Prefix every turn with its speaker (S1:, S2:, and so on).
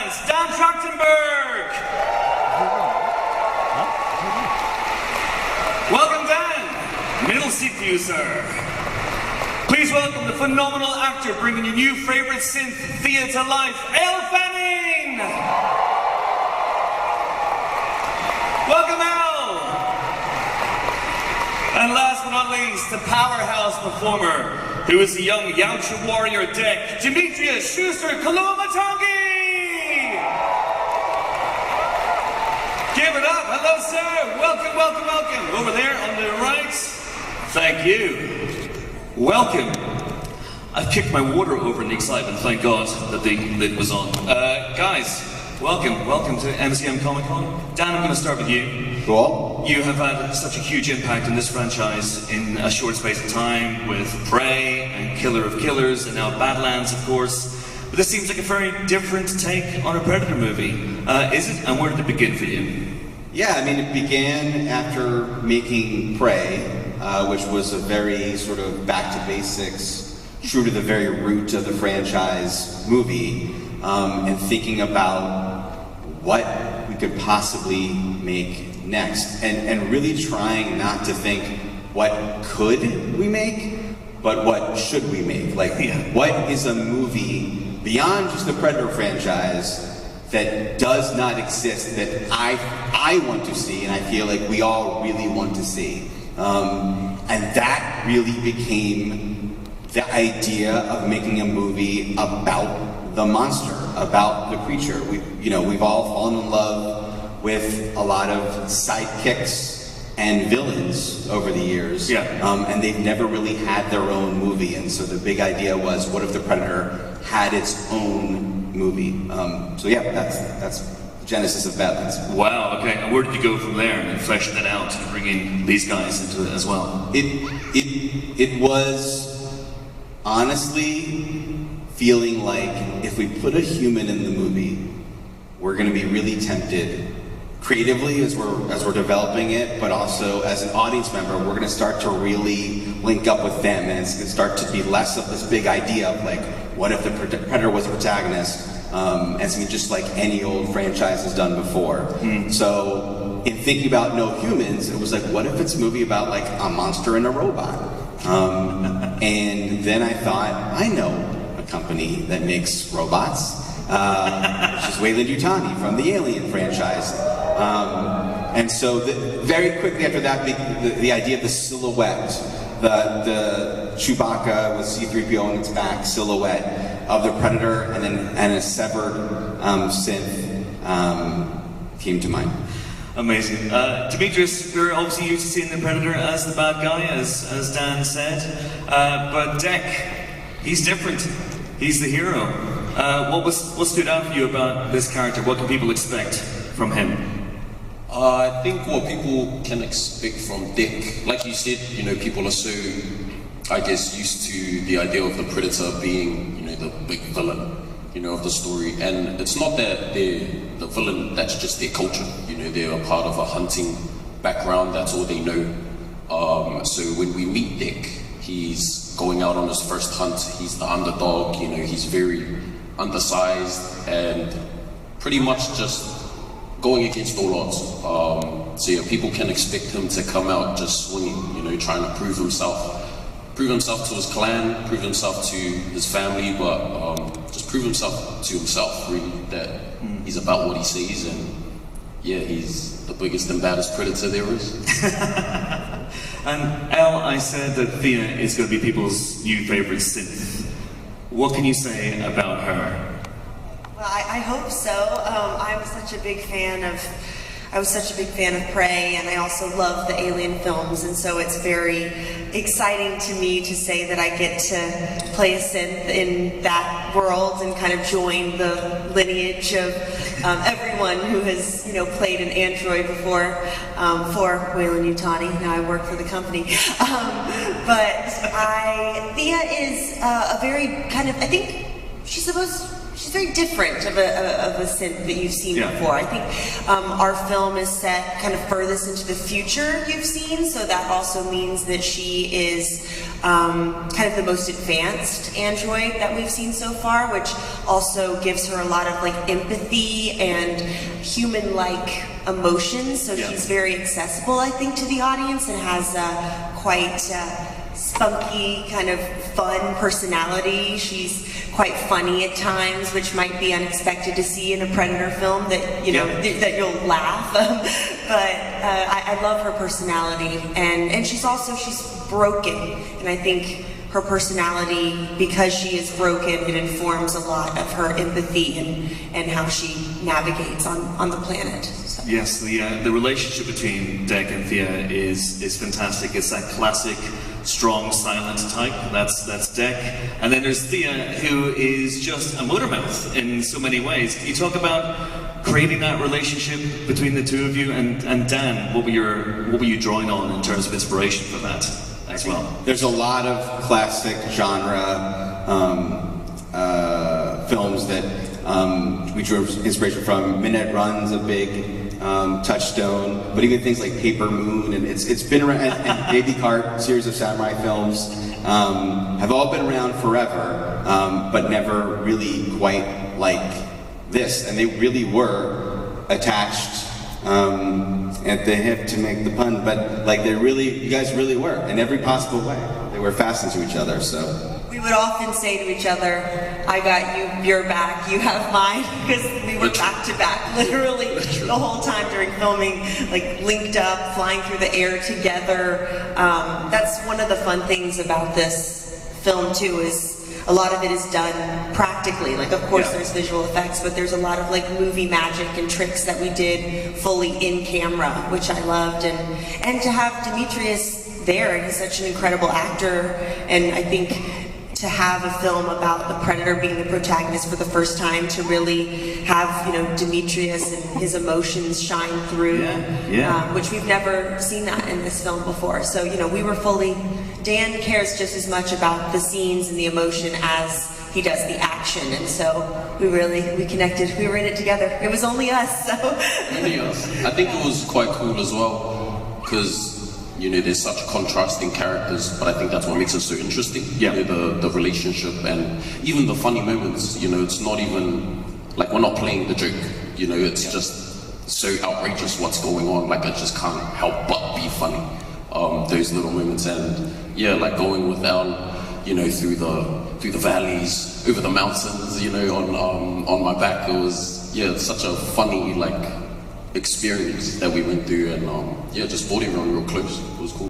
S1: guys, Trachtenberg. Welcome, Dan. Middle seat for you, sir. Please welcome the phenomenal actor bringing your new favorite synth, Thea, to life, Elle. Welcome, Elle. And last but not least, the powerhouse performer, who is the young Yautja warrior Dick, Dimitrius Koloamatangi. Give it up. Hello, sir. Welcome, welcome, welcome. Over there on the right. Thank you. Welcome. I kicked my water over in the excitement. Thank God that the lid was on. Guys, welcome to MCM Comic Con. Dan, I'm going to start with you.
S2: Cool.
S1: You have had such a huge impact in this franchise in a short space of time with Prey and Killer of Killers and now Badlands, of course. But this seems like a very different take on a Predator movie. Is it? And where did it begin for you?
S2: Yeah, I mean, it began after making Prey, which was a very sort of back to basics, true to the very root of the franchise movie, and thinking about what we could possibly make next, and really trying not to think what could we make, but what should we make? Like, what is a movie beyond just the Predator franchise that does not exist that I want to see, and I feel like we all really want to see. And that really became the idea of making a movie about the monster, about the creature. We've all fallen in love with a lot of sidekicks and villains over the years, and they've never really had their own movie. And so the big idea was, what if the Predator had its own movie? So yeah, that's the genesis of Badlands.
S1: Wow. Okay. And where did you go from there and fleshing that out and bringing these guys into it as well?
S2: It was honestly feeling like if we put a human in the movie, we're going to be really tempted creatively as we're developing it, but also as an audience member, we're going to start to really link up with them, and it's going to start to be less of this big idea of like, what if the Predator was a protagonist? As just like any old franchise has done before. So in thinking about No Humans, it was like, what if it's a movie about like a monster and a robot? And then I thought, I know a company that makes robots, which is Weyland-Yutani from the Alien franchise. And so very quickly after that, the idea of the silhouette, the Chewbacca with C-3PO on its back silhouette of the Predator, and a severed synth came to mind.
S1: Amazing. Demetrius, we're obviously used to seeing the Predator as the bad guy, as Dan said. But Dek, he's different. He's the hero. What stood out for you about this character? What can people expect from him?
S3: I think what people can expect from Dick, like you said, people are so, I guess, used to the idea of the Predator being, the big villain, of the story. And it's not that they're the villain, that's just their culture. They're a part of a hunting background, that's all they know. So when we meet Dick, he's going out on his first hunt, he's the underdog, he's very undersized and pretty much just going against all odds. So yeah, people can expect him to come out just swinging, trying to prove himself to his clan, prove himself to his family, but just prove himself to himself, really, that he's about what he sees, and yeah, he's the biggest and baddest predator there is.
S1: And Elle, I said that Thea is going to be people's new favorite synth. What can you say about her?
S4: Well, I hope so. I was such a big fan of Prey, and I also love the Alien films, and so it's very exciting to me to say that I get to play a synth in that world and kind of join the lineage of everyone who has, played an android before for Weyland-Yutani. Now I work for the company. But Thea is a very kind of, I think she's the most she's very different of a synth that you've seen before. I think our film is set kind of furthest into the future you've seen, so that also means that she is kind of the most advanced android that we've seen so far, which also gives her a lot of like empathy and human-like emotions. So she's very accessible, I think, to the audience, and has quite spunky, kind of fun personality. She's quite funny at times, which might be unexpected to see in a Predator film, that you know that you'll laugh. But I love her personality, and she's broken, and I think her personality, because she is broken, it informs a lot of her empathy and how she navigates on the planet. So.
S1: Yes, the relationship between Dec and Thea is fantastic. It's that classic strong, silent type. That's Dec, and then there's Thea, who is just a motor mouth in so many ways. Can you talk about creating that relationship between the two of you? And Dan, what were you drawing on in terms of inspiration for that as well?
S2: There's a lot of classic genre films that we drew inspiration from. Minute Run's a big touchstone, but even things like Paper Moon, and it's been around, and Baby Cart, series of samurai films, have all been around forever, but never really quite like this, and they really were attached at the hip, to make the pun, but like you guys really were, in every possible way. They were fastened to each other, so.
S4: We would often say to each other, I got you, your back, you have mine, because we were back to back, literally, the whole time during filming, like linked up, flying through the air together. That's one of the fun things about this film too, is a lot of it is done practically. Like, of course, there's visual effects, but there's a lot of like movie magic and tricks that we did fully in camera, which I loved, and to have Dimitrius there, and he's such an incredible actor, and I think to have a film about the Predator being the protagonist for the first time, to really have, you know, Dimitrius and his emotions shine through, which we've never seen that in this film before. So, you know, we were fully, Dan cares just as much about the scenes and the emotion as he does the action, and so we connected, we were in it together. It was only us, so.
S3: Only us. I think it was quite cool as well, because you know, there's such contrasting characters, but I think that's what makes it so interesting. You know, the relationship and even the funny moments. You know, it's not even like we're not playing the joke. You know, it's just so outrageous what's going on. Like I just can't help but be funny. Those little moments, and yeah, like going with Elle, you know, through the valleys, over the mountains. You know, on my back. It was such a funny like experience that we went through, and just brought everyone real close. It was cool.